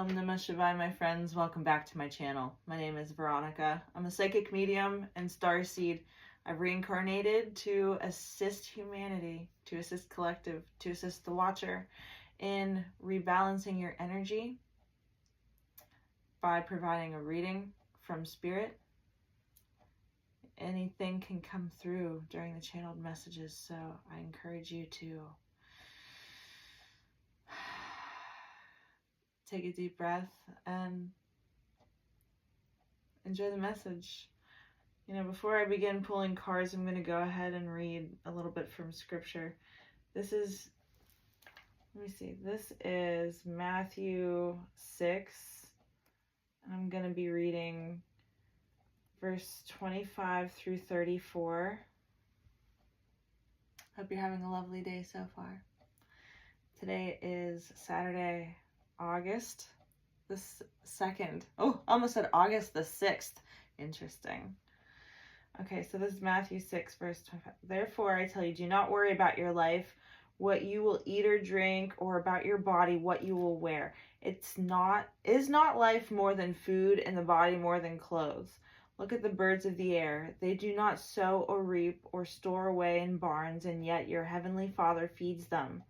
Namah Shivaya, my friends. Welcome back to my channel. My name is Veronica. I'm a psychic medium and starseed. I've reincarnated to assist humanity, to assist collective, to assist the watcher in rebalancing your energy by providing a reading from spirit. Anything can come through during the channeled messages, so I encourage you to take a deep breath and enjoy the message. You know, before I begin pulling cards, I'm going to go ahead and read a little bit from scripture. This is Matthew 6, and I'm going to be reading verse 25 through 34. Hope you're having a lovely day so far. Today is Saturday, August the 2nd. Oh, I almost said August the 6th. Interesting. Okay, so this is Matthew 6, verse 25. Therefore, I tell you, do not worry about your life, what you will eat or drink, or about your body, what you will wear. Is not life more than food, and the body more than clothes? Look at the birds of the air. They do not sow or reap or store away in barns, and yet your heavenly Father feeds them.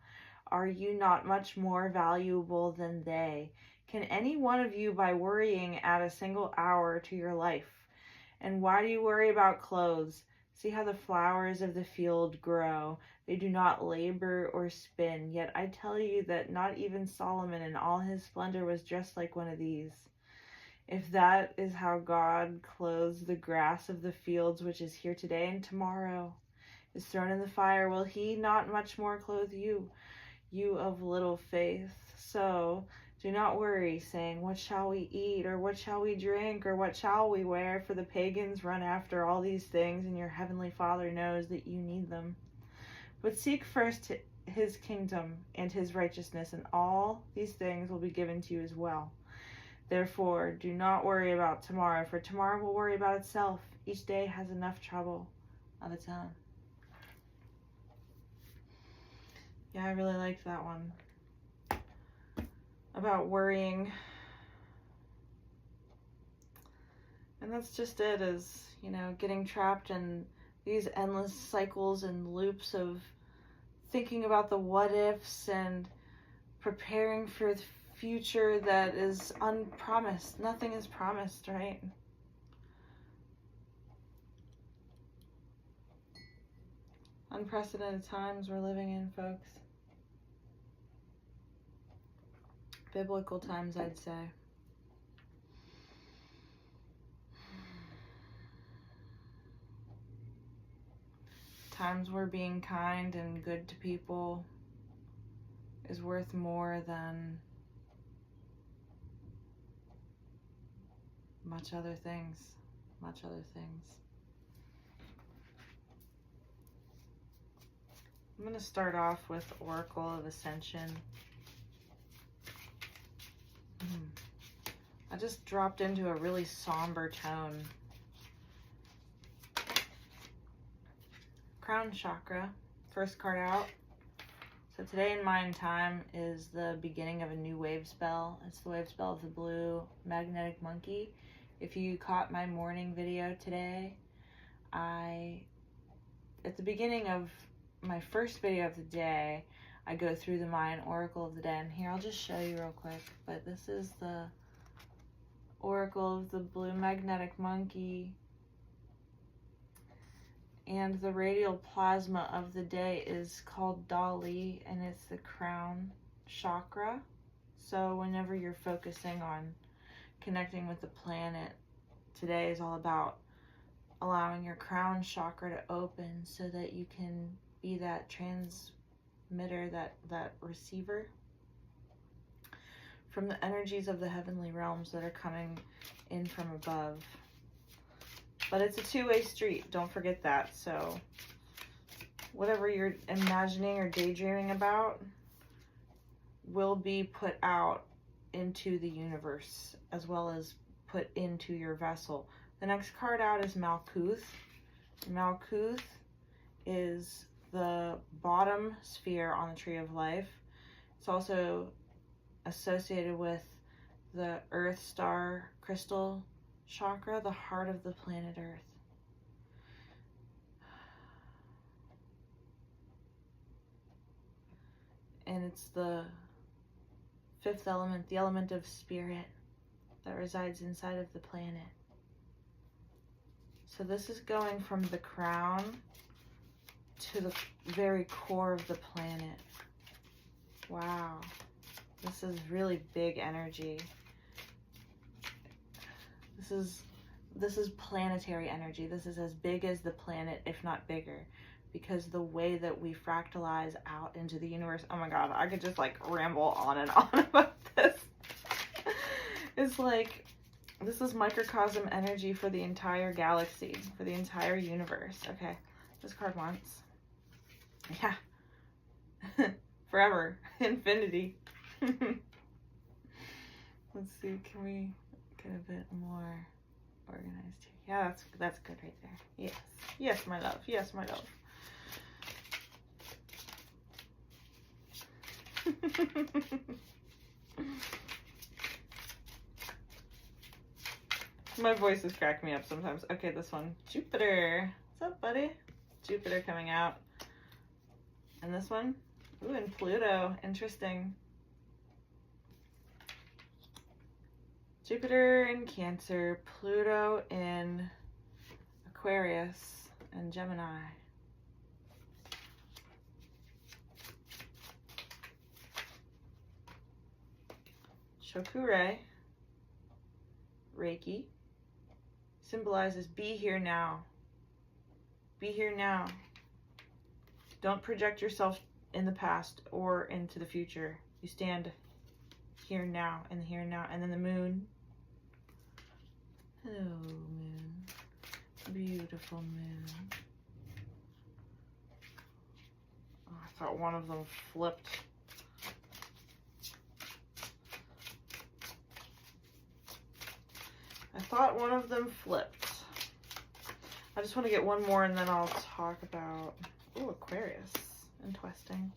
Are you not much more valuable than they? Can any one of you, by worrying, add a single hour to your life? And why do you worry about clothes? See how the flowers of the field grow. They do not labor or spin. Yet I tell you that not even Solomon in all his splendor was dressed like one of these. If that is how God clothes the grass of the fields, which is here today and tomorrow is thrown in the fire, will he not much more clothe you, you of little faith? So do not worry, saying, what shall we eat, or what shall we drink, or what shall we wear? For the pagans run after all these things, and your heavenly Father knows that you need them. But seek first his kingdom and his righteousness, and all these things will be given to you as well. Therefore, do not worry about tomorrow, for tomorrow will worry about itself. Each day has enough trouble of its own. Yeah, I really liked that one. About worrying. And that's just it, is, you know, getting trapped in these endless cycles and loops of thinking about the what ifs and preparing for the future that is unpromised. Nothing is promised, right? Unprecedented times we're living in, folks. Biblical times, I'd say. Times where being kind and good to people is worth more than much other things. I'm going to start off with Oracle of Ascension. I just dropped into a really somber tone. Crown Chakra, first card out. So today in Mayan time is the beginning of a new wave spell. It's the wave spell of the blue magnetic monkey. If you caught my morning video today, at the beginning of my first video of the day, I go through the Mayan Oracle of the day. And here, I'll just show you real quick. But this is the Oracle of the blue magnetic monkey. And the radial plasma of the day is called Dali, and it's the crown chakra. So whenever you're focusing on connecting with the planet, today is all about allowing your crown chakra to open so that you can be that transmitter, that receiver from the energies of the heavenly realms that are coming in from above. But it's a two-way street, don't forget that. So whatever you're imagining or daydreaming about will be put out into the universe as well as put into your vessel. The next card out is Malkuth. Malkuth is the bottom sphere on the Tree of Life. It's also associated with the Earth Star crystal chakra, the heart of the planet Earth. And it's the fifth element, the element of spirit that resides inside of the planet. So this is going from the crown to the very core of the planet. Wow. This is really big energy. This is planetary energy. This is as big as the planet, if not bigger, because the way that we fractalize out into the universe. Oh my God, I could just like ramble on and on about this. It's like, this is microcosm energy for the entire galaxy, for the entire universe. Okay, this card once. Yeah. Forever. Infinity. Let's see, can we get a bit more organized here? Yeah, that's good right there. Yes. Yes, my love. Yes, my love. My voice is cracking me up sometimes. Okay, this one. Jupiter. What's up, buddy? Jupiter coming out. And this one? Ooh, and Pluto. Interesting. Jupiter in Cancer, Pluto in Aquarius and Gemini. Shokure, Reiki, symbolizes be here now. Be here now. Don't project yourself in the past or into the future. You stand here now, in the here and now. And then the moon. Hello, moon. Beautiful moon. Oh, I thought one of them flipped. I thought one of them flipped. I just want to get one more and then I'll talk about, ooh, Aquarius. Interesting.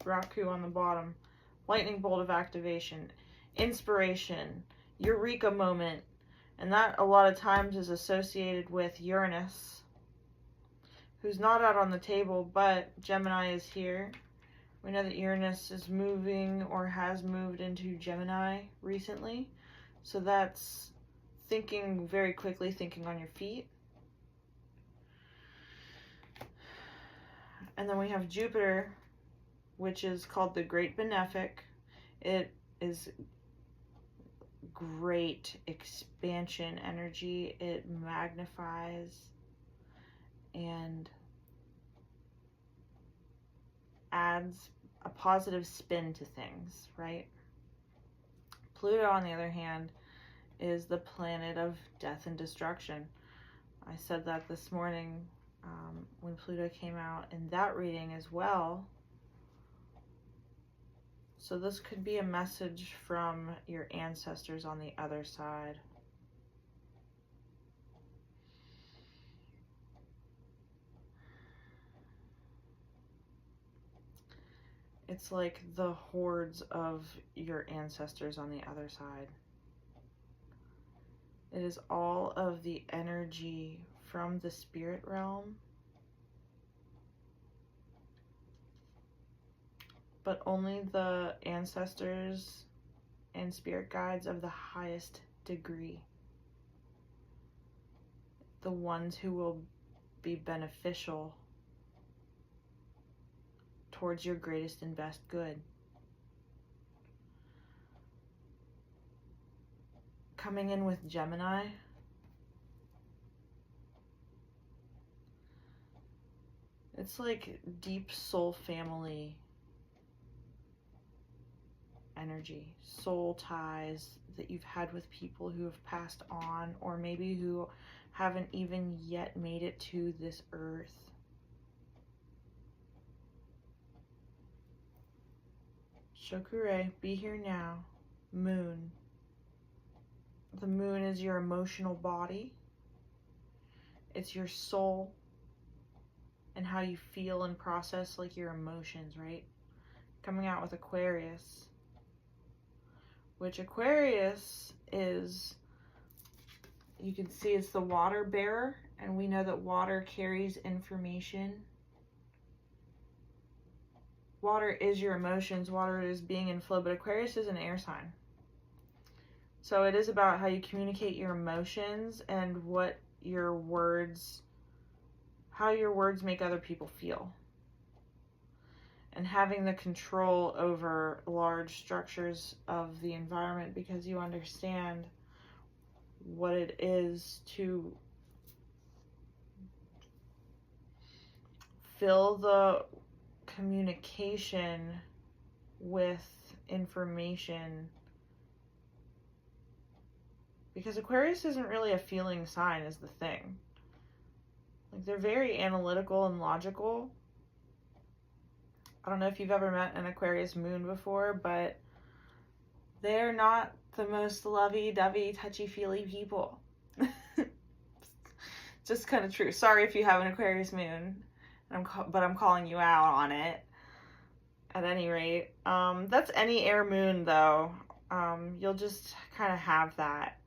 Raku on the bottom. Lightning bolt of activation. Inspiration. Eureka moment. And that a lot of times is associated with Uranus, who's not out on the table, but Gemini is here. We know that Uranus is moving or has moved into Gemini recently. So that's thinking very quickly, thinking on your feet. And then we have Jupiter, which is called the Great Benefic. It is great expansion energy. It magnifies and adds a positive spin to things, right? Pluto, on the other hand, is the planet of death and destruction. I said that this morning when Pluto came out in that reading as well. So this could be a message from your ancestors on the other side. It's like the hordes of your ancestors on the other side. It is all of the energy from the spirit realm, but only the ancestors and spirit guides of the highest degree. The ones who will be beneficial towards your greatest and best good. Coming in with Gemini, it's like deep soul family energy, soul ties that you've had with people who have passed on, or maybe who haven't even yet made it to this earth. Shokure, be here now. Moon. The moon is your emotional body. It's your soul and how you feel and process like your emotions, right? Coming out with Aquarius. which Aquarius is, you can see it's the water bearer, and we know that water carries information. Water is your emotions, water is being in flow, but Aquarius is an air sign. So it is about how you communicate your emotions and what your words, how your words make other people feel. And having the control over large structures of the environment because you understand what it is to fill the communication with information. Because Aquarius isn't really a feeling sign is the thing. Like, they're very analytical and logical. I don't know if you've ever met an Aquarius moon before, but they're not the most lovey-dovey, touchy-feely people. Just kind of true. Sorry if you have an Aquarius moon, but I'm calling you out on it. At any rate, that's any air moon, though. You'll just kind of have that.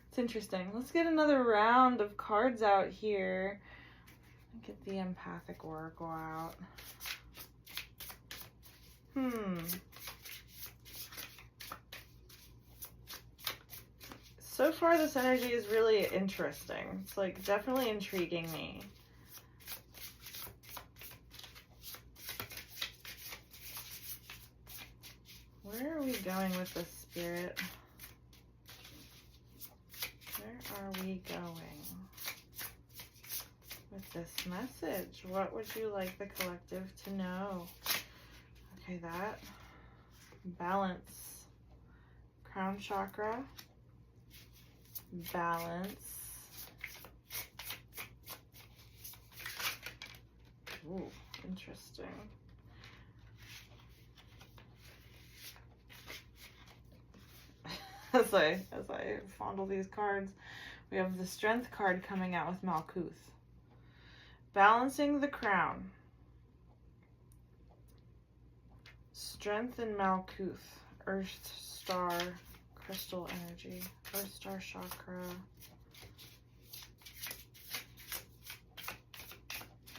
It's interesting. Let's get another round of cards out here. Get the Empathic Oracle out. So far, this energy is really interesting. It's like definitely intriguing me. Where are we going with this, Spirit? Where are we going with this message? What would you like the collective to know? Okay, that. Balance. Crown chakra. Balance. Ooh, interesting. As I fondle these cards, we have the Strength card coming out with Malkuth. Balancing the crown. Strength in Malkuth. Earth Star crystal energy. Earth Star chakra.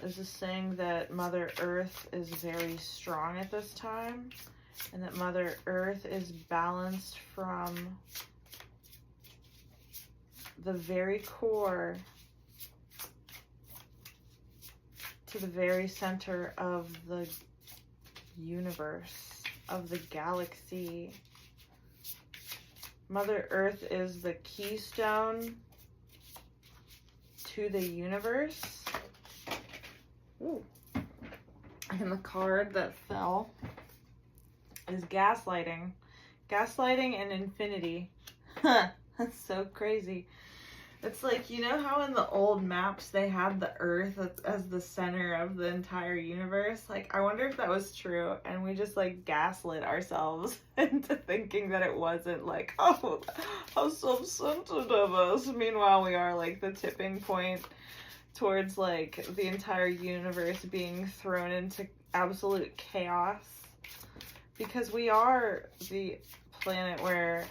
Is this saying that Mother Earth is very strong at this time? And that Mother Earth is balanced from the very core to the very center of the universe, of the galaxy. Mother Earth is the keystone to the universe. Ooh. And the card that fell is gaslighting. Gaslighting and infinity. That's so crazy. It's like, you know how in the old maps they had the Earth as the center of the entire universe? Like, I wonder if that was true and we just like gaslit ourselves into thinking that it wasn't. Like, oh, how self-centered of us. Meanwhile, we are like the tipping point towards like the entire universe being thrown into absolute chaos. Because we are the planet where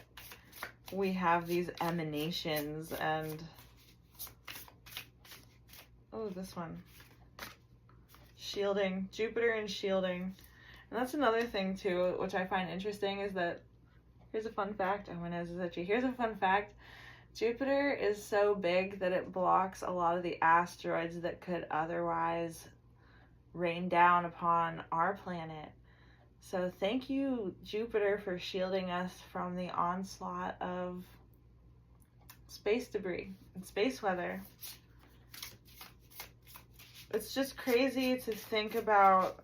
we have these emanations and... Oh, this one. Shielding. Jupiter and shielding. And that's another thing, too, which I find interesting, is that... Here's a fun fact. Oh, my nose is itchy. Here's a fun fact. Jupiter is so big that it blocks a lot of the asteroids that could otherwise rain down upon our planet. So thank you, Jupiter, for shielding us from the onslaught of space debris and space weather. It's just crazy to think about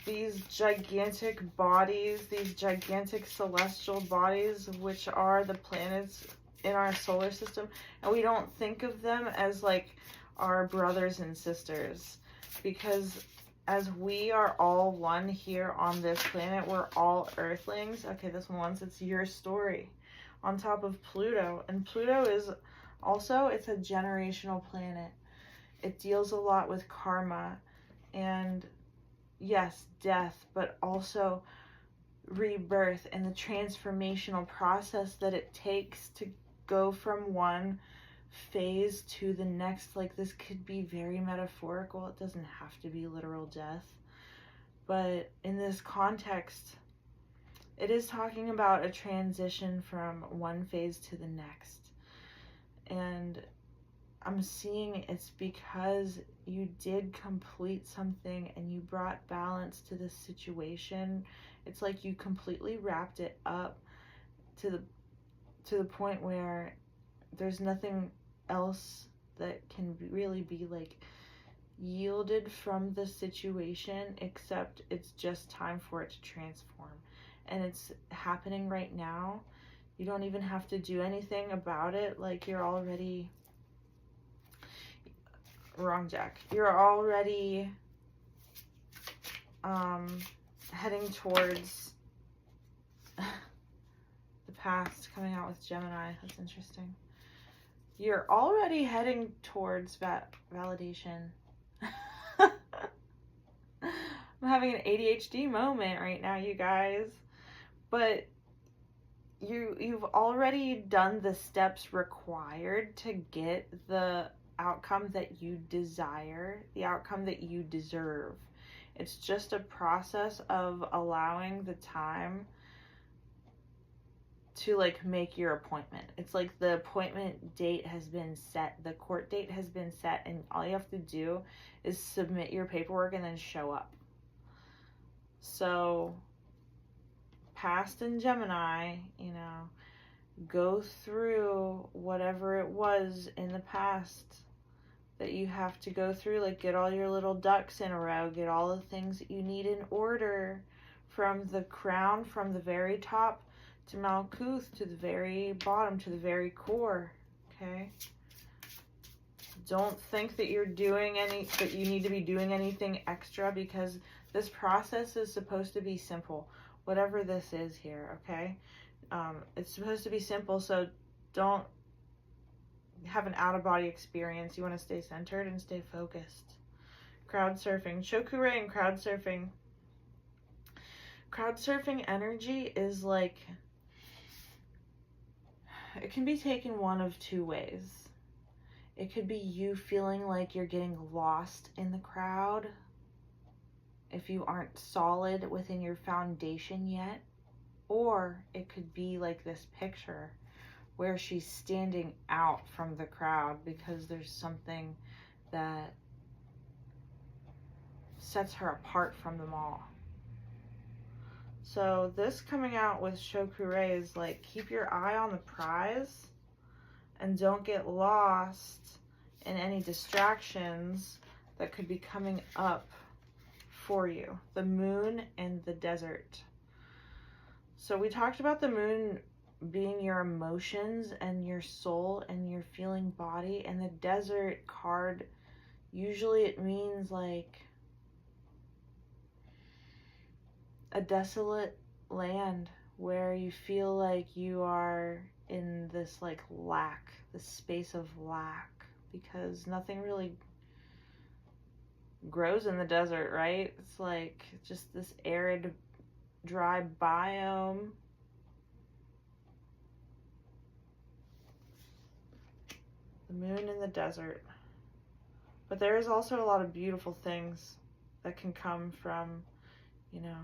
these gigantic bodies, these gigantic celestial bodies, which are the planets in our solar system, and we don't think of them as like our brothers and sisters, because as we are all one here on this planet, we're all earthlings. Okay, this one once, it's your story. On top of Pluto. And Pluto is also, it's a generational planet. It deals a lot with karma. And yes, death, but also rebirth and the transformational process that it takes to go from one phase to the next. Like, this could be very metaphorical. It doesn't have to be literal death. But in this context, it is talking about a transition from one phase to the next. And I'm seeing it's because you did complete something and you brought balance to this situation. It's like you completely wrapped it up to the point where there's nothing else that can really be like yielded from the situation, except it's just time for it to transform. And it's happening right now. You don't even have to do anything about it. Like, you're already... Wrong deck. You're already heading towards the past, coming out with Gemini. That's interesting. You're already heading towards validation. I'm having an ADHD moment right now, you guys. But you've already done the steps required to get the outcome that you desire, the outcome that you deserve. It's just a process of allowing the time to like make your appointment. It's like the appointment date has been set, the court date has been set, and all you have to do is submit your paperwork and then show up. So past in Gemini, you know, go through whatever it was in the past that you have to go through. Like, get all your little ducks in a row, get all the things that you need in order, from the crown, from the very top to Malkuth, to the very bottom, to the very core. Okay, don't think that you're doing that you need to be doing anything extra, because this process is supposed to be simple, whatever this is here. Okay, it's supposed to be simple, so don't have an out-of-body experience. You want to stay centered and stay focused. Crowd surfing. Shokure and crowd surfing. Crowd surfing energy is like, it can be taken one of two ways. It could be you feeling like you're getting lost in the crowd if you aren't solid within your foundation yet. Or it could be like this picture where she's standing out from the crowd because there's something that sets her apart from them all. So this coming out with Shokure is like, keep your eye on the prize and don't get lost in any distractions that could be coming up for you. The moon and the desert. So we talked about the moon being your emotions and your soul and your feeling body, and the desert card, usually it means like a desolate land where you feel like you are in this like lack, this space of lack, because nothing really grows in the desert, right? It's like just this arid, dry biome. The moon in the desert. But there is also a lot of beautiful things that can come from, you know,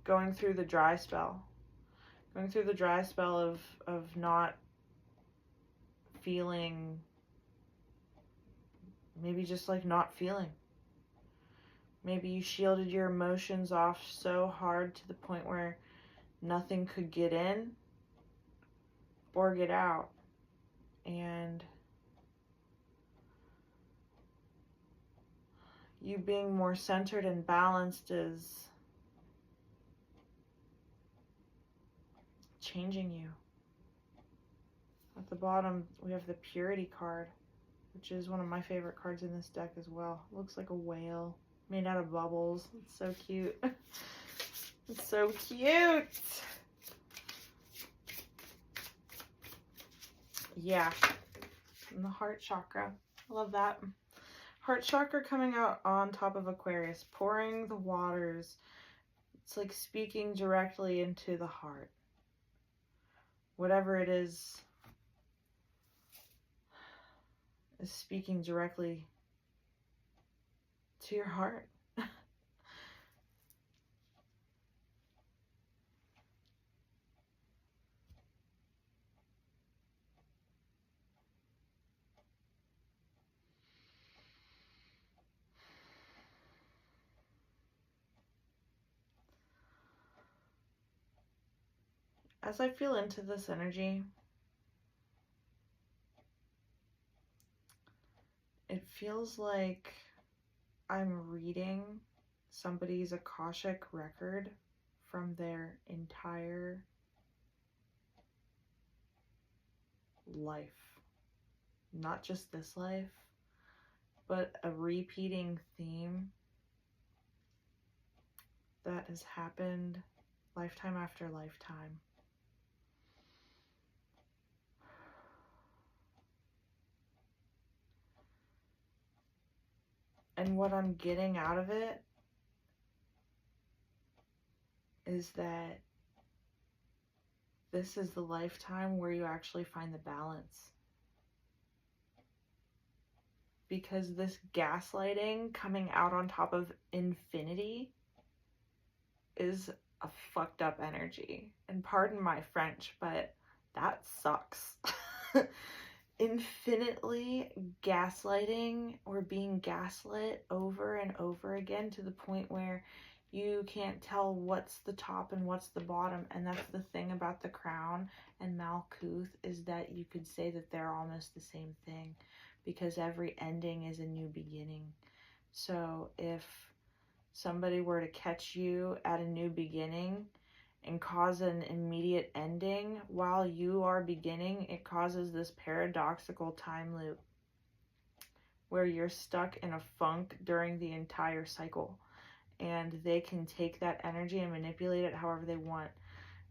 going through the dry spell. Going through the dry spell of not feeling, maybe just like not feeling. Maybe you shielded your emotions off so hard to the point where nothing could get in or get out. And you being more centered and balanced is changing you. At the bottom, we have the Purity card, which is one of my favorite cards in this deck as well. It looks like a whale made out of bubbles. It's so cute. It's so cute. Yeah. And the heart chakra. I love that. Heart chakra coming out on top of Aquarius, pouring the waters. It's like speaking directly into the heart. Whatever it is speaking directly to your heart. As I feel into this energy, it feels like I'm reading somebody's Akashic record from their entire life. Not just this life, but a repeating theme that has happened lifetime after lifetime. And what I'm getting out of it is that this is the lifetime where you actually find the balance. Because this gaslighting coming out on top of infinity is a fucked up energy. And pardon my French, but that sucks. Infinitely gaslighting or being gaslit over and over again to the point where you can't tell what's the top and what's the bottom. And that's the thing about the crown and Malkuth, is that you could say that they're almost the same thing, because every ending is a new beginning. So if somebody were to catch you at a new beginning and cause an immediate ending while you are beginning, it causes this paradoxical time loop where you're stuck in a funk during the entire cycle, and they can take that energy and manipulate it however they want.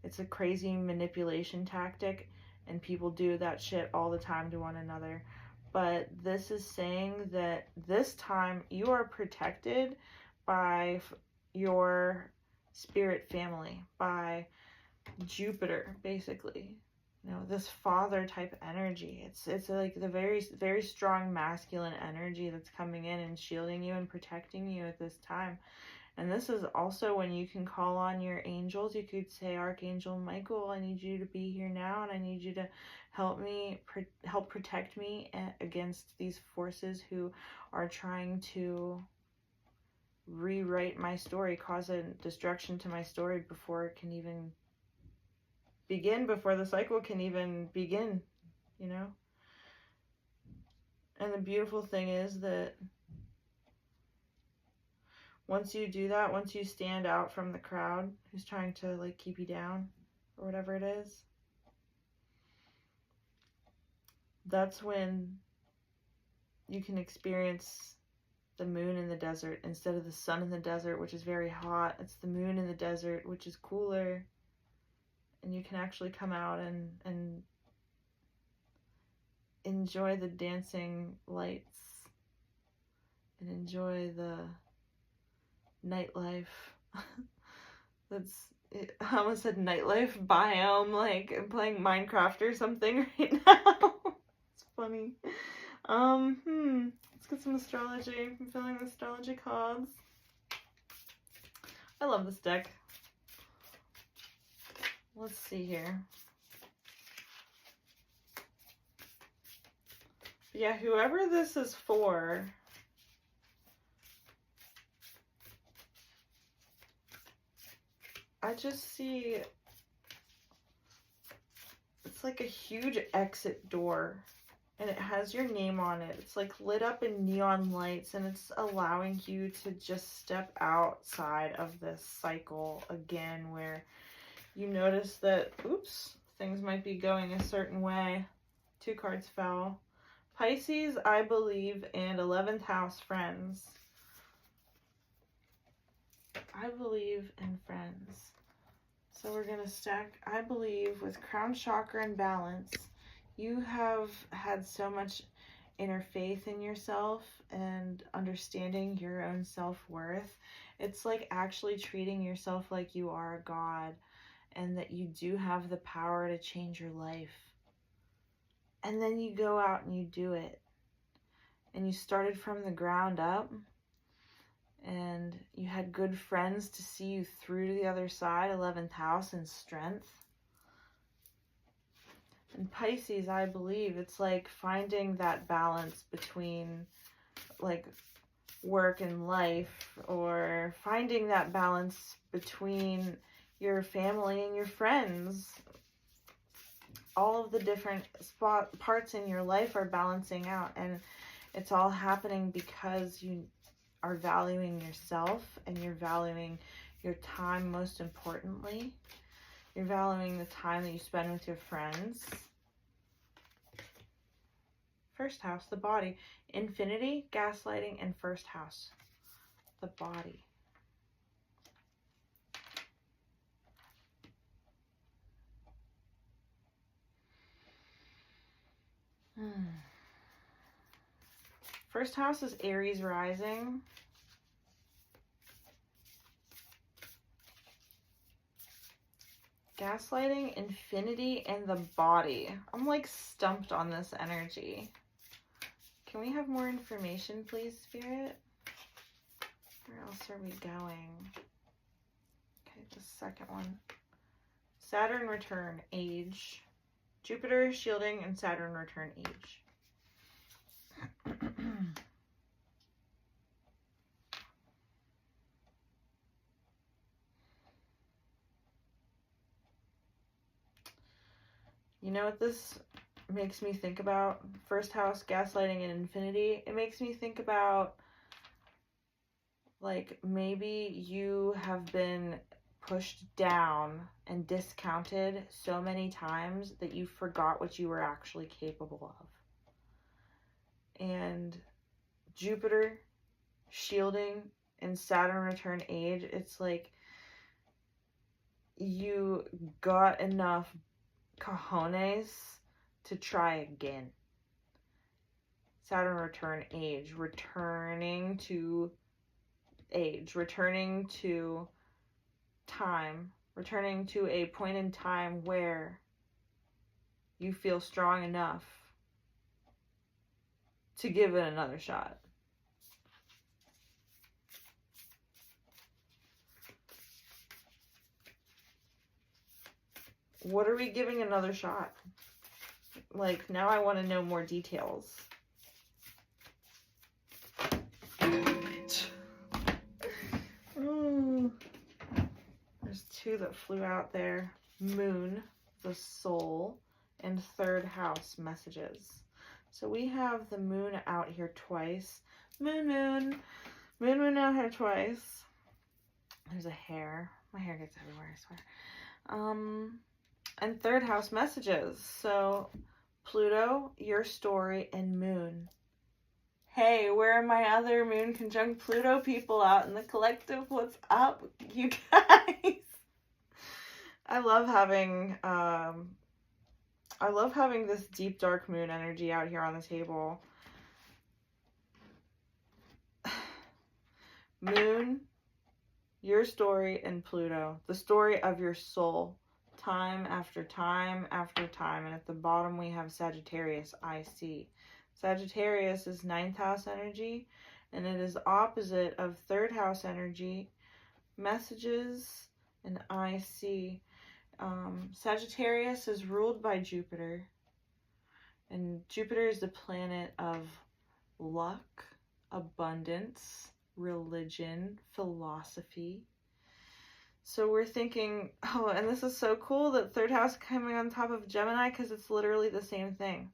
It's a crazy manipulation tactic, and people do that shit all the time to one another. But this is saying that this time you are protected by your spirit family, by Jupiter, basically. You know, this father type energy. It's like the very strong masculine energy that's coming in and shielding you and protecting you at this time. And this is also when you can call on your angels. You could say, Archangel Michael, I need you to be here now, and I need you to help protect me against these forces who are trying to rewrite my story, cause a destruction to my story before it can even begin, before the cycle can even begin, you know? And the beautiful thing is that once you do that, once you stand out from the crowd who's trying to like keep you down or whatever it is, that's when you can experience the moon in the desert instead of the sun in the desert, which is very hot. It's the moon in the desert, which is cooler, and you can actually come out and enjoy the dancing lights and enjoy the nightlife. I almost said nightlife biome, like I'm playing Minecraft or something right now. It's funny. Let's get some astrology. I'm feeling the astrology cards. I love this deck. Let's see here. Yeah, whoever this is for, I just see it's like a huge exit door, and it has your name on it. It's like lit up in neon lights, and it's allowing you to just step outside of this cycle again, where you notice that, oops, things might be going a certain way. 2 cards fell. Pisces, I believe, and 11th house friends. I believe in friends. So we're going to stack, I believe, with crown chakra and balance. You have had so much inner faith in yourself and understanding your own self-worth. It's like actually treating yourself like you are a god and that you do have the power to change your life. And then you go out and you do it. And you started from the ground up, and you had good friends to see you through to the other side, 11th house and strength. And Pisces, I believe, it's like finding that balance between like work and life, or finding that balance between your family and your friends. All of the different parts in your life are balancing out, and it's all happening because you are valuing yourself and you're valuing your time. Most importantly, you're valuing the time that you spend with your friends. First house, the body. Infinity, gaslighting, and first house, the body. First house is Aries rising. Gaslighting, infinity, and the body. I'm like stumped on this energy. Can we have more information, please, Spirit? Where else are we going? Okay, the second one. Saturn return, age. Jupiter, shielding, and Saturn return, age. You know what this makes me think about? First house, gaslighting, and infinity. It makes me think about, like, maybe you have been pushed down and discounted so many times that you forgot what you were actually capable of. And Jupiter, shielding, and Saturn return, age, it's like you got enough cojones to try again. Saturn return, age, returning to age, returning to time, returning to a point in time where you feel strong enough to give it another shot. What are we giving another shot? Like, now I want to know more details. There's two that flew out there. Moon, the soul, and third house, messages. So we have the moon out here twice. Moon out here twice. There's a hair. My hair gets everywhere, I swear. And third house messages. So Pluto, your story, and moon. Hey, where are my other moon conjunct Pluto people out in the collective? What's up, you guys? I love having this deep dark moon energy out here on the table. Moon, your story, and Pluto. The story of your soul. Time after time after time. And at the bottom we have Sagittarius, IC. Sagittarius is 9th house energy, and it is opposite of 3rd house energy, messages, and IC. Sagittarius is ruled by Jupiter, and Jupiter is the planet of luck, abundance, religion, philosophy. So we're thinking, oh, and this is so cool that 3rd house coming on top of Gemini, because it's literally the same thing.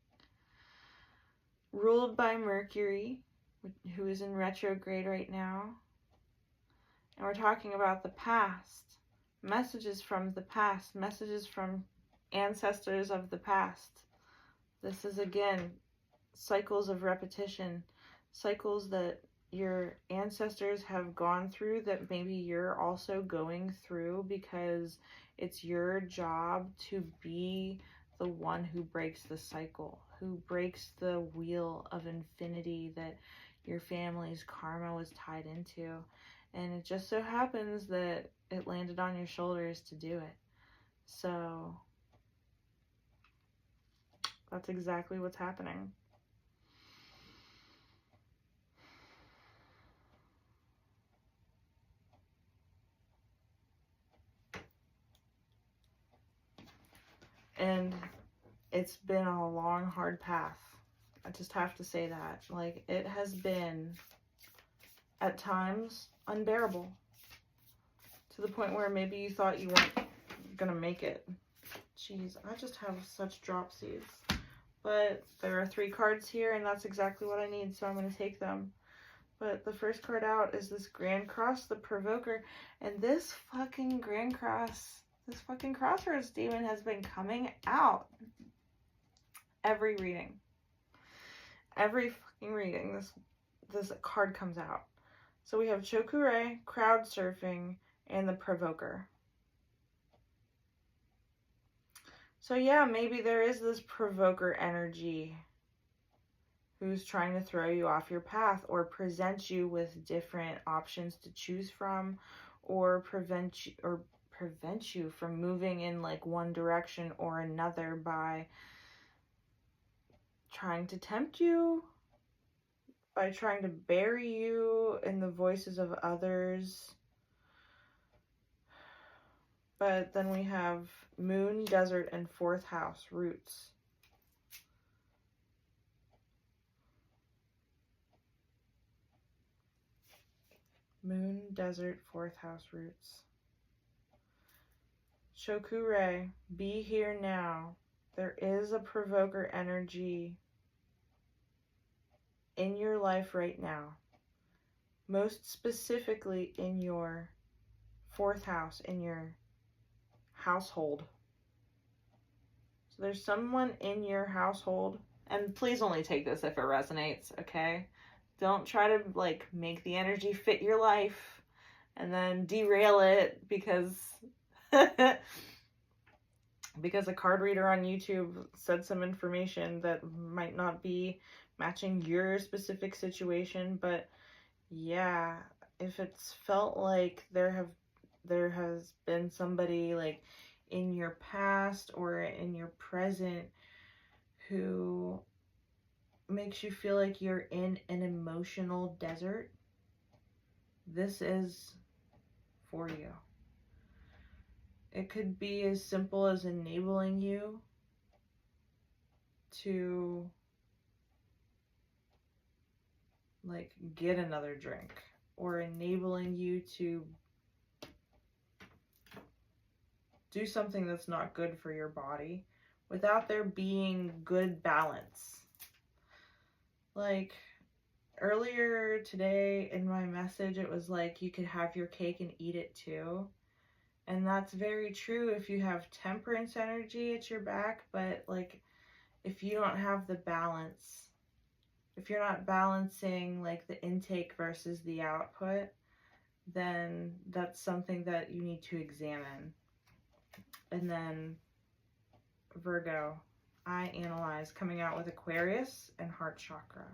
Ruled by Mercury, who is in retrograde right now. And we're talking about the past. Messages from the past. Messages from ancestors of the past. This is, again, cycles of repetition. Cycles that your ancestors have gone through that maybe you're also going through, because it's your job to be the one who breaks the cycle, who breaks the wheel of infinity that your family's karma was tied into. And it just so happens that it landed on your shoulders to do it. So that's exactly what's happening. And it's been a long, hard path. I just have to say that. Like, it has been, at times, unbearable. To the point where maybe you thought you weren't gonna make it. Jeez, I just have such drop seeds. But there are 3 cards here, and that's exactly what I need, so I'm gonna take them. But the first card out is this Grand Cross, the Provoker. And this fucking Grand Cross, this fucking Crossroads demon has been coming out. Every reading. Every fucking reading, this card comes out. So we have Chakra, Crowd Surfing, and the Provoker. So yeah, maybe there is this Provoker energy who's trying to throw you off your path or present you with different options to choose from, or prevent you from moving in like one direction or another by trying to tempt you, by trying to bury you in the voices of others. But then we have Moon, Desert, and 4th house, Roots. Moon, Desert, 4th house, Roots. Shokure, be here now. There is a Provoker energy in your life right now. Most specifically in your 4th house, in your household. So there's someone in your household, and please only take this if it resonates, okay? Don't try to like make the energy fit your life and then derail it because because a card reader on YouTube said some information that might not be matching your specific situation. But yeah, if it's felt like there has been somebody like in your past or in your present who makes you feel like you're in an emotional desert, this is for you. It could be as simple as enabling you to like get another drink, or enabling you to do something that's not good for your body without there being good balance. Like earlier today in my message, it was like you could have your cake and eat it too. And that's very true if you have temperance energy at your back, but like if you don't have the balance, if you're not balancing like the intake versus the output, then that's something that you need to examine. And then Virgo, I analyze, coming out with Aquarius and heart chakra.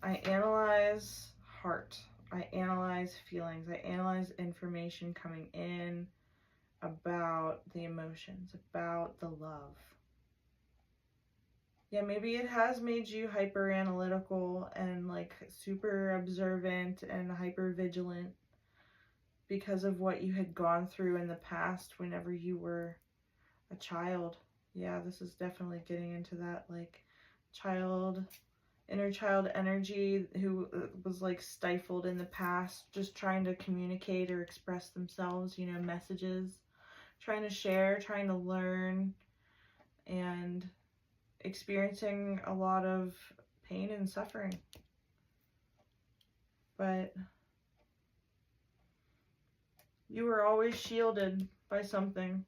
I analyze heart. I analyze feelings. I analyze information coming in about the emotions, about the love. Yeah, maybe it has made you hyper analytical and like super observant and hyper vigilant because of what you had gone through in the past whenever you were a child. Yeah, this is definitely getting into that like inner child energy who was like stifled in the past, just trying to communicate or express themselves, you know, messages, trying to share, trying to learn, and experiencing a lot of pain and suffering. But you were always shielded by something.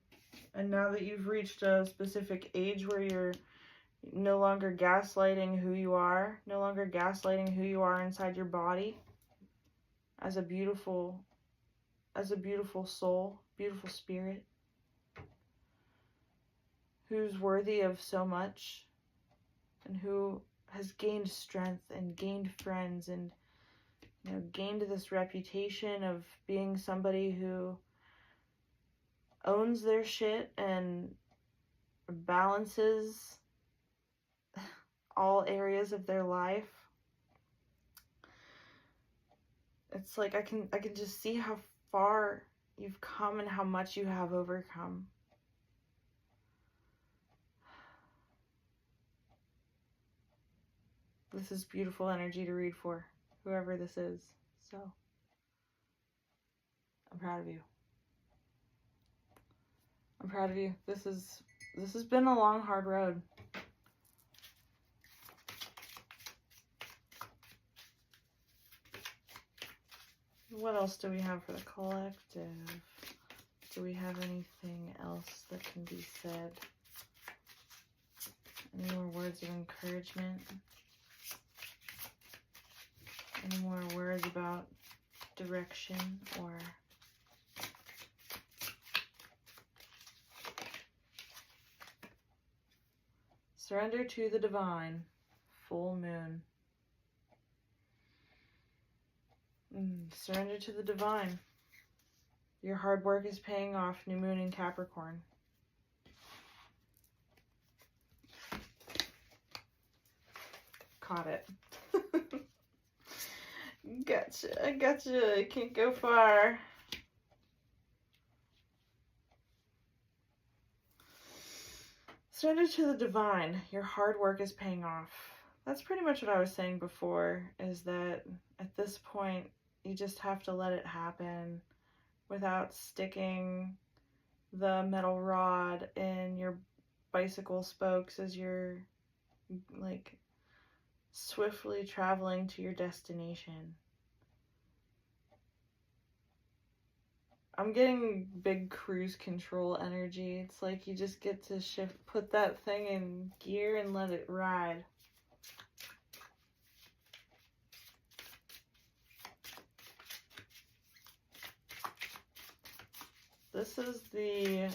And now that you've reached a specific age where you're no longer gaslighting who you are, no longer gaslighting who you are inside your body as a beautiful soul, beautiful spirit who's worthy of so much and who has gained strength and gained friends and, you know, gained this reputation of being somebody who owns their shit and balances all areas of their life. It's like I can just see how far you've come and how much you have overcome. This is beautiful energy to read for whoever this is. So I'm proud of you. I'm proud of you. This has been a long, hard road. What else do we have for the collective? Do we have anything else that can be said? Any more words of encouragement? Any more words about direction or surrender to the divine? Full moon. Surrender to the divine. Your hard work is paying off. New moon in Capricorn. Caught it. Gotcha, I gotcha. I can't go far. Surrender to the divine. Your hard work is paying off. That's pretty much what I was saying before, is that at this point, you just have to let it happen without sticking the metal rod in your bicycle spokes as you're, like, swiftly traveling to your destination. I'm getting big cruise control energy. It's like you just get to put that thing in gear and let it ride. This is the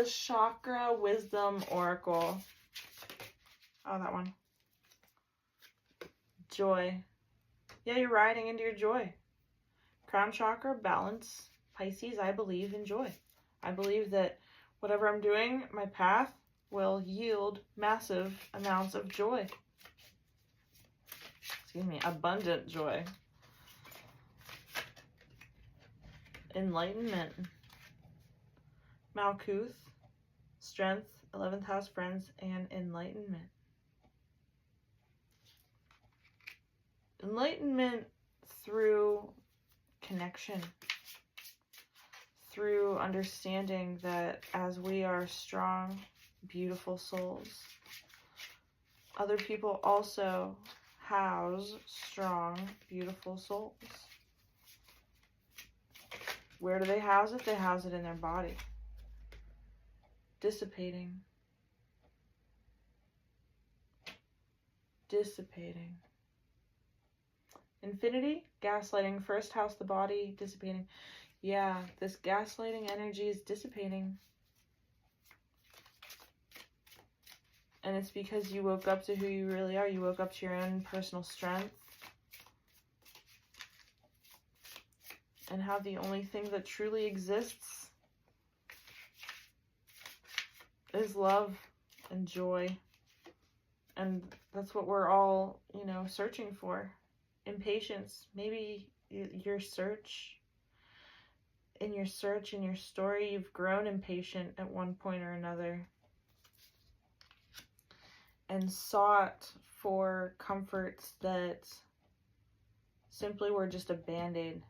Chakra Wisdom Oracle. Oh, that one. Joy. Yeah, you're riding into your joy. Crown chakra, balance, Pisces, I believe in joy. I believe that whatever I'm doing, my path will yield massive amounts of joy. Excuse me, abundant joy. Enlightenment. Malkuth, strength, 11th house friends, and enlightenment. Enlightenment through connection, through understanding that as we are strong, beautiful souls, other people also house strong, beautiful souls. Where do they house it? They house it in their body. Dissipating. Dissipating. Infinity, gaslighting, first house, the body, dissipating. Yeah, this gaslighting energy is dissipating. And it's because you woke up to who you really are. You woke up to your own personal strength. And how the only thing that truly exists is love and joy. And that's what we're all, you know, searching for. Impatience. Maybe your search, in your story, you've grown impatient at one point or another and sought for comforts that simply were just a band-aid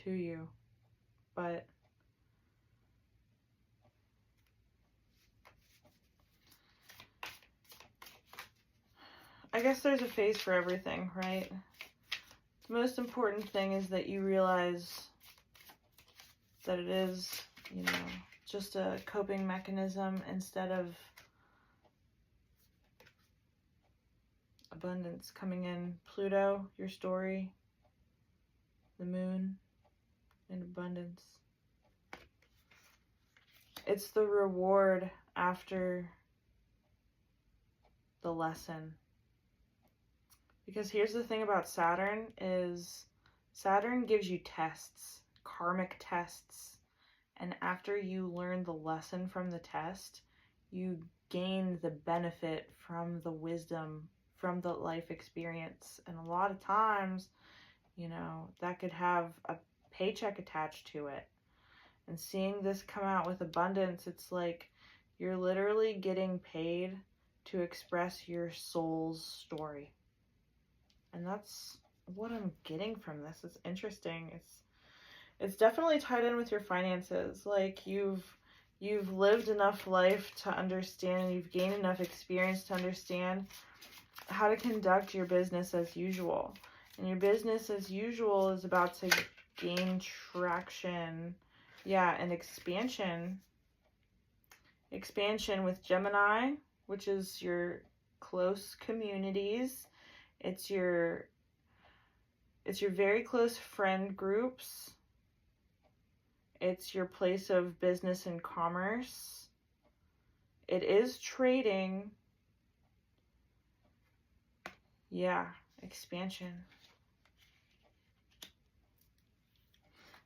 to you. But I guess there's a phase for everything, right? The most important thing is that you realize that it is, you know, just a coping mechanism instead of abundance coming in. Pluto, your story, the moon, and abundance. It's the reward after the lesson. Because here's the thing about Saturn is Saturn gives you tests, karmic tests. And after you learn the lesson from the test, you gain the benefit from the wisdom, from the life experience. And a lot of times, you know, that could have a paycheck attached to it. And seeing this come out with abundance, it's like you're literally getting paid to express your soul's story. And that's what I'm getting from this. It's interesting. It's definitely tied in with your finances. Like you've lived enough life to understand, and you've gained enough experience to understand how to conduct your business as usual. And your business as usual is about to gain traction. Yeah, and expansion. Expansion with Gemini, which is your close communities. It's your very close friend groups. It's your place of business and commerce. It is trading. Yeah, expansion.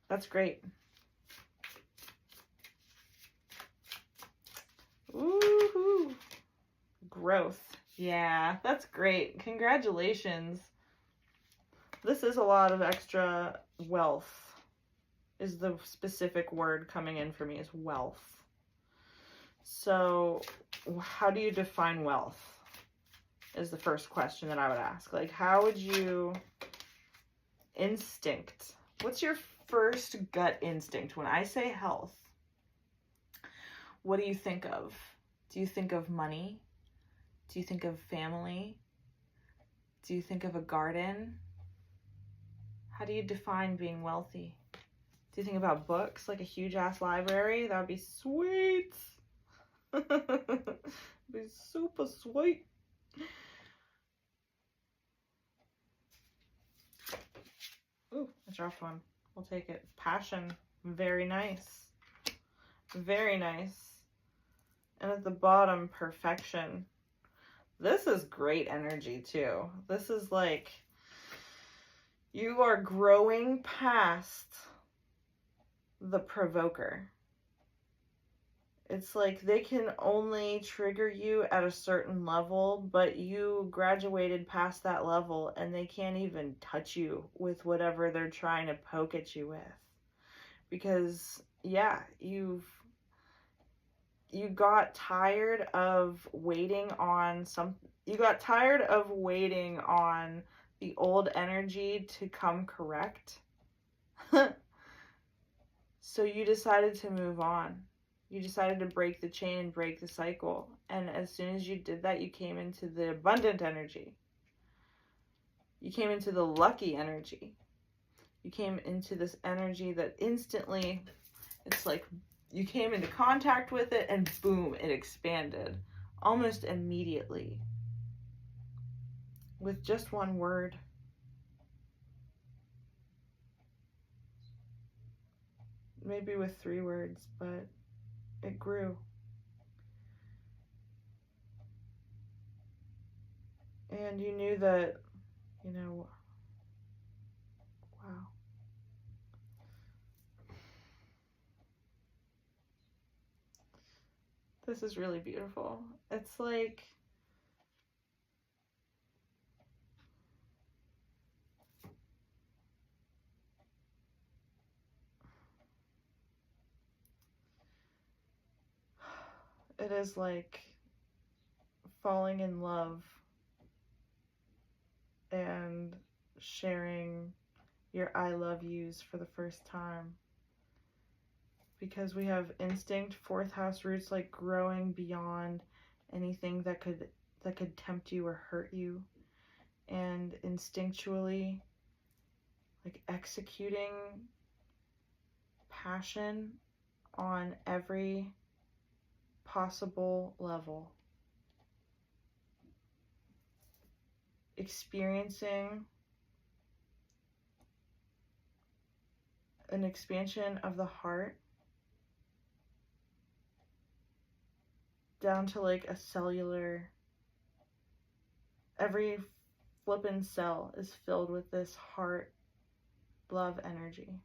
That's great. Woohoo! Growth. Yeah, that's great. Congratulations. This is a lot of extra wealth, is the specific word coming in for me, is wealth. So how do you define wealth is the first question that I would ask. Like, how would you instinct? What's your first gut instinct? When I say health, what do you think of? Do you think of money? Do you think of family? Do you think of a garden? How do you define being wealthy? Do you think about books, like a huge ass library? That would be sweet. Be super sweet. Ooh, I dropped one. We'll take it. Passion. Very nice. Very nice. And at the bottom, perfection. This is great energy too. This is like you are growing past the provoker. It's like they can only trigger you at a certain level, but you graduated past that level and they can't even touch you with whatever they're trying to poke at you with. Because, yeah, you got tired of waiting on the old energy to come correct. So you decided to move on. You decided to break the chain and break the cycle. And as soon as you did that, you came into the abundant energy. You came into the lucky energy. You came into this energy that instantly, it's like you came into contact with it and boom, it expanded almost immediately with just one word. Maybe with 3 words, but it grew. And you knew that, you know, wow. This is really beautiful. It's like, it is like falling in love and sharing your I love yous for the first time. Because we have instinct, 4th house roots, like growing beyond anything that could tempt you or hurt you, and instinctually like executing passion on every possible level, experiencing an expansion of the heart down to like a cellular, every flippin' cell is filled with this heart love energy.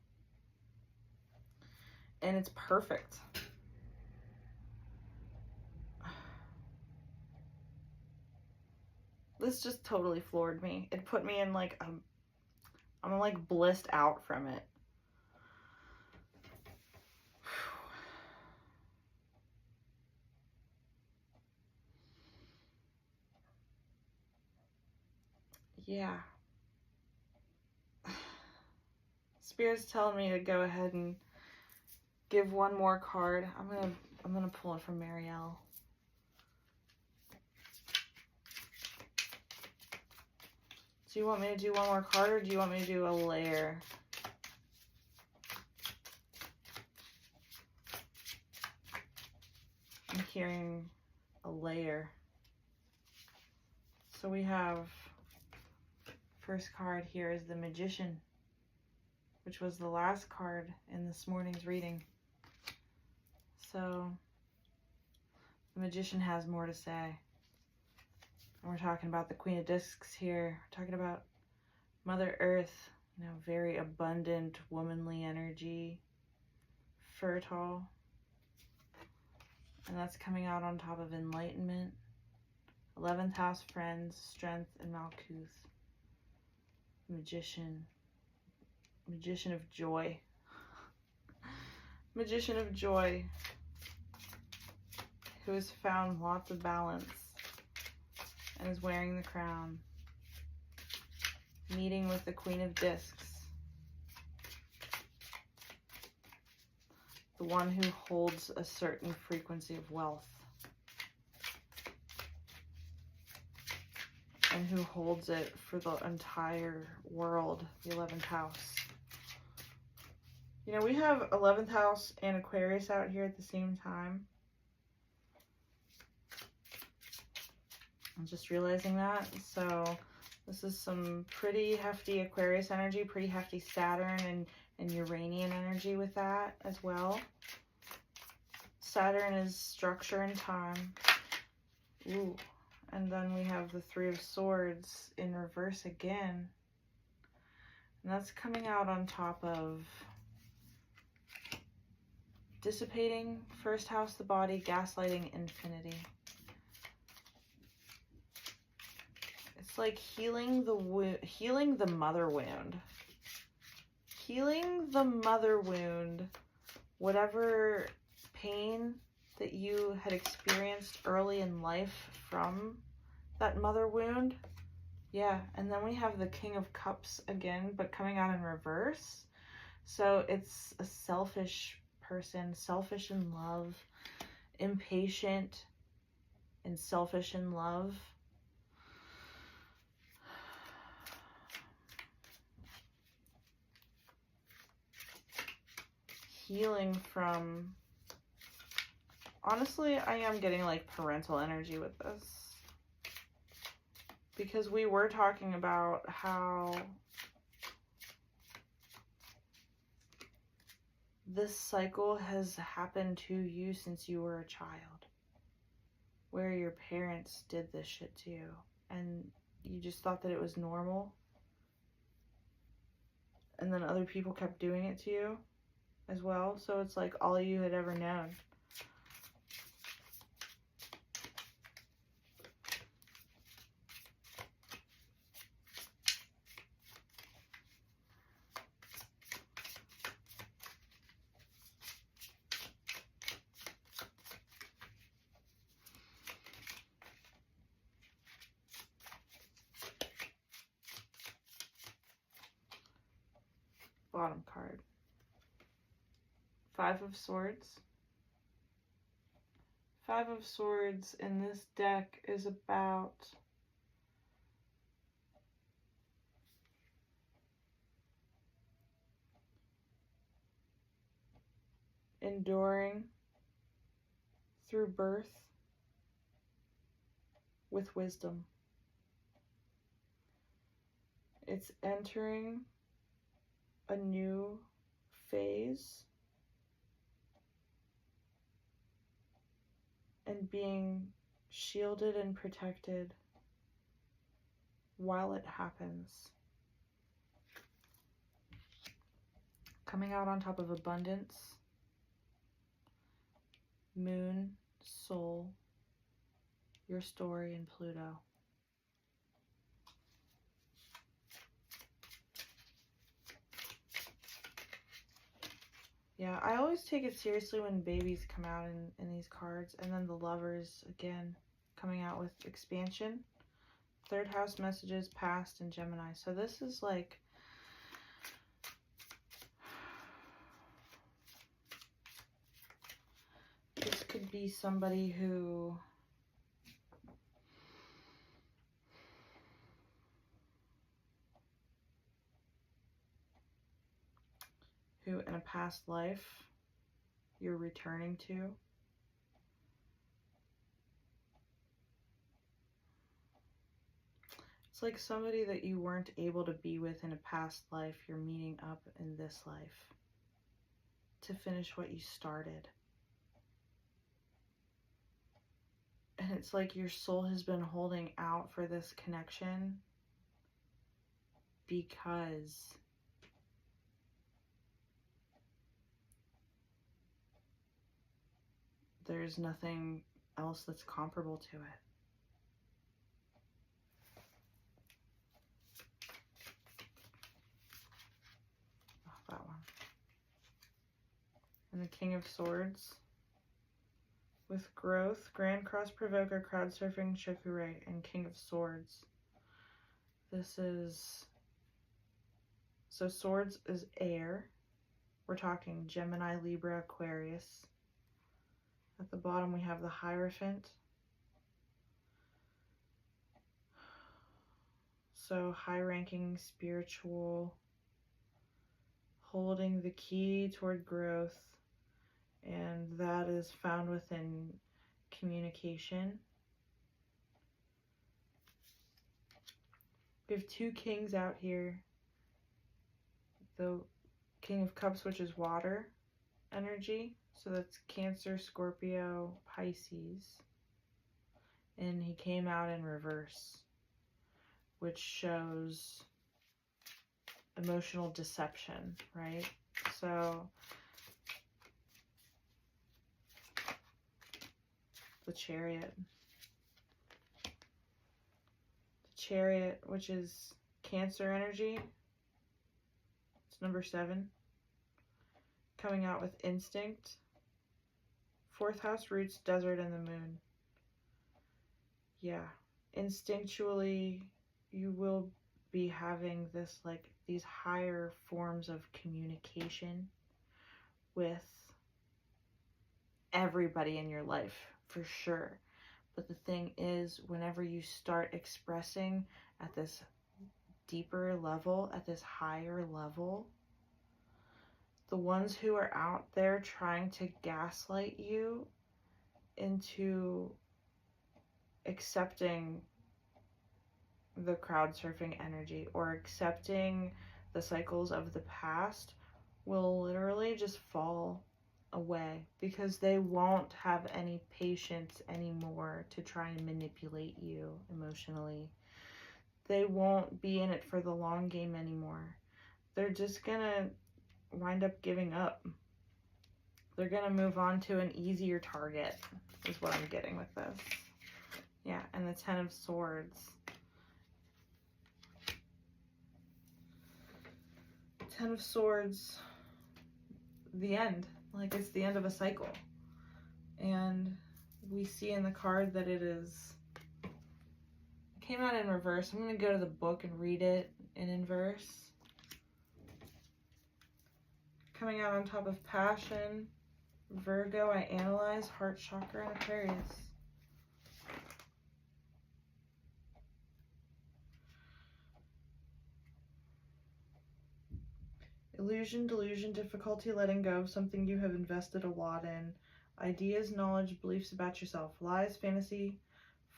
And it's perfect. This just totally floored me. It put me in like I'm like blissed out from it. Yeah. Spirit's telling me to go ahead and give one more card. I'm gonna pull it from Marielle. Do you want me to do one more card, or do you want me to do a layer? I'm hearing a layer. So we have, first card here is the Magician, which was the last card in this morning's reading. So the Magician has more to say. And we're talking about the Queen of Discs here. We're talking about Mother Earth, you know, very abundant, womanly energy, fertile. And that's coming out on top of Enlightenment, 11th house, Friends, Strength, and Malkuth. Magician. Magician of Joy. Magician of Joy, who has found lots of balance and is wearing the crown. Meeting with the Queen of Discs, the one who holds a certain frequency of wealth and who holds it for the entire world, the 11th house. You know, we have 11th house and Aquarius out here at the same time. I'm just realizing that. So this is some pretty hefty Aquarius energy, pretty hefty Saturn and Uranian energy with that as well. Saturn is structure and time. Ooh. And then we have the Three of Swords in reverse again. And that's coming out on top of dissipating, first house, the body, gaslighting, infinity. It's like healing the mother wound. Healing the mother wound, whatever pain that you had experienced early in life from that mother wound. Yeah, and then we have the King of Cups again, but coming out in reverse. So it's a selfish person, selfish in love, impatient and selfish in love. Healing from, honestly, I am getting like parental energy with this, because we were talking about how this cycle has happened to you since you were a child, where your parents did this shit to you and you just thought that it was normal, and then other people kept doing it to you as well. So it's like all you had ever known. Bottom card. Five of Swords. Five of Swords in this deck is about enduring through birth with wisdom. It's entering a new phase and being shielded and protected while it happens. Coming out on top of abundance, moon, soul, your story, and Pluto. Yeah, I always take it seriously when babies come out in these cards. And then the Lovers, again, coming out with expansion. Third house messages, past, and Gemini. So this is like... this could be somebody who... in a past life you're returning to. It's like somebody that you weren't able to be with in a past life, you're meeting up in this life to finish what you started. And it's like your soul has been holding out for this connection because there's nothing else that's comparable to it. Oh, that one. And the King of Swords. With growth, Grand Cross Provoker, Crowd Surfing, Shakura, and King of Swords. This is... so Swords is air. We're talking Gemini, Libra, Aquarius. At the bottom we have the Hierophant. So high-ranking, spiritual, holding the key toward growth, and that is found within communication. We have two kings out here. The King of Cups, which is water energy. So that's Cancer, Scorpio, Pisces. And he came out in reverse, which shows emotional deception, right? So the Chariot. The Chariot, which is Cancer energy. It's number 7. Coming out with instinct. 4th house, roots, desert, and the moon. Yeah, instinctually you will be having this, like, these higher forms of communication with everybody in your life, for sure. But the thing is, whenever you start expressing at this deeper level, at this higher level, the ones who are out there trying to gaslight you into accepting the crowd surfing energy or accepting the cycles of the past will literally just fall away because they won't have any patience anymore to try and manipulate you emotionally. They won't be in it for the long game anymore. They're just gonna wind up giving up. They're gonna move on to an easier target, is what I'm getting with this. Yeah, and the 10 of Swords. 10 of Swords, the end. Like, it's the end of a cycle. And we see in the card that it is... it came out in reverse. I'm going to go to the book and read it in inverse. Coming out on top of Passion, Virgo, I analyze, Heart Chakra, and Aquarius. Illusion, delusion, difficulty letting go of something you have invested a lot in. Ideas, knowledge, beliefs about yourself. Lies, fantasy,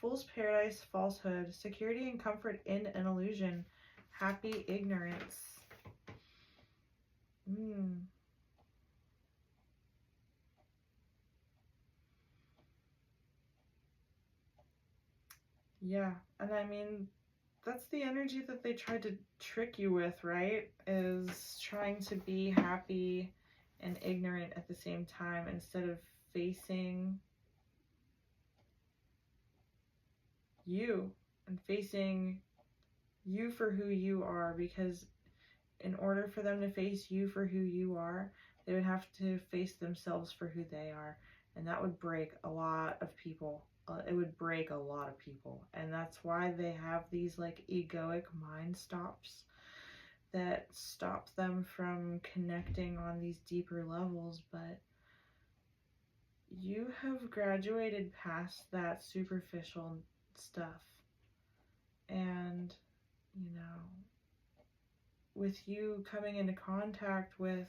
fool's paradise, falsehood. Security and comfort in an illusion. Happy ignorance. Yeah, and I mean, that's the energy that they tried to trick you with, right? Is trying to be happy and ignorant at the same time instead of facing you and facing you for who you are, because in order for them to face you for who you are, they would have to face themselves for who they are, and that would break a lot of people. It would break a lot of people, and that's why they have these like egoic mind stops that stop them from connecting on these deeper levels. But you have graduated past that superficial stuff, and you know, with you coming into contact with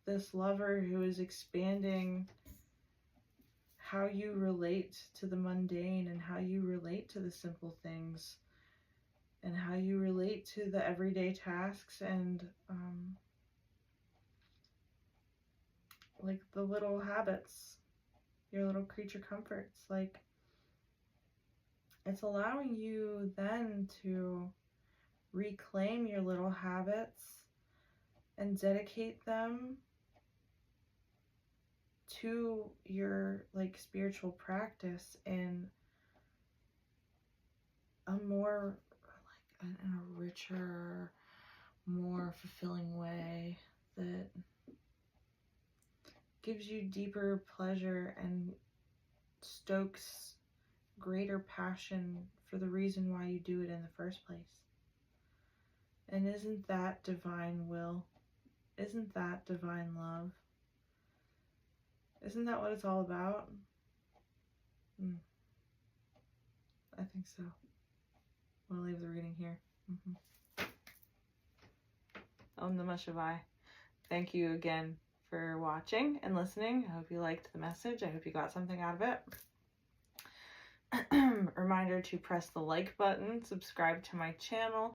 this lover who is expanding how you relate to the mundane and how you relate to the simple things and how you relate to the everyday tasks and like the little habits, your little creature comforts. Like, it's allowing you then to reclaim your little habits and dedicate them to your like spiritual practice in a more like in a richer, more fulfilling way that gives you deeper pleasure and stokes greater passion for the reason why you do it in the first place. And isn't that divine will? Isn't that divine love? Isn't that what it's all about? I think so. I'll leave the reading here. Om Namah Shivaya. Thank you again for watching and listening. I hope you liked the message. I hope you got something out of it. Reminder to press the like button, subscribe to my channel,